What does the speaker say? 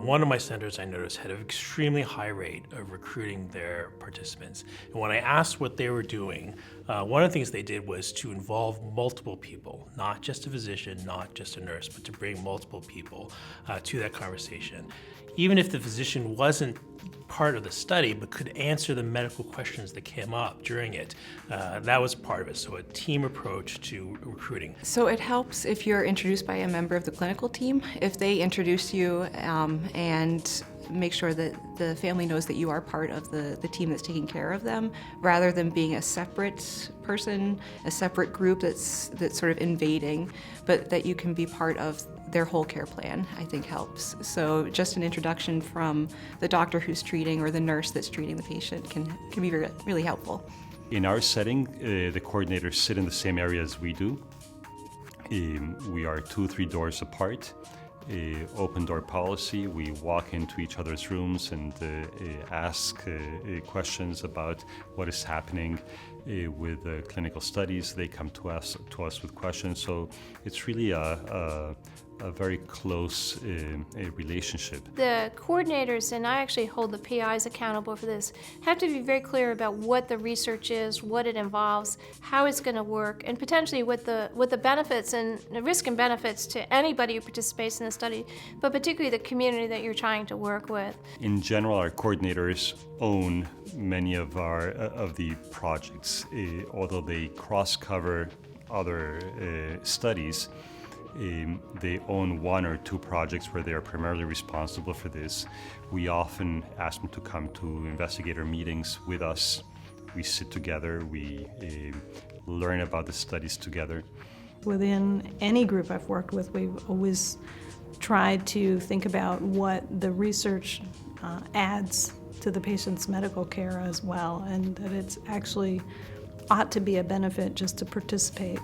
One of my centers I noticed had an extremely high rate of recruiting their participants. And when I asked what they were doing, one of the things they did was to involve multiple people, not just a physician, not just a nurse, but to bring multiple people to that conversation. Even if the physician wasn't part of the study, but could answer the medical questions that came up during it, that was part of it. So a team approach to recruiting. So it helps if you're introduced by a member of the clinical team, if they introduce you and make sure that the family knows that you are part of the team that's taking care of them, rather than being a separate person, a separate group that's sort of invading, but that you can be part of their whole care plan, I think helps. So just an introduction from the doctor who's treating or the nurse that's treating the patient can be really helpful. In our setting, the coordinators sit in the same area as we do. We are 2-3 doors apart. Open door policy. We walk into each other's rooms and ask questions about what is happening with clinical studies. They come to us with questions. So it's really a very close relationship. The coordinators, and I actually hold the PIs accountable for this, have to be very clear about what the research is, what it involves, how it's going to work, and potentially what the benefits and the risk and benefits to anybody who participates in the study, but particularly the community that you're trying to work with. In general, our coordinators own many of the projects, although they cross-cover other studies. They own 1 or 2 projects where they are primarily responsible for this. We often ask them to come to investigator meetings with us. We sit together, we learn about the studies together. Within any group I've worked with, we've always tried to think about what the research adds to the patient's medical care as well, and that it's actually ought to be a benefit just to participate.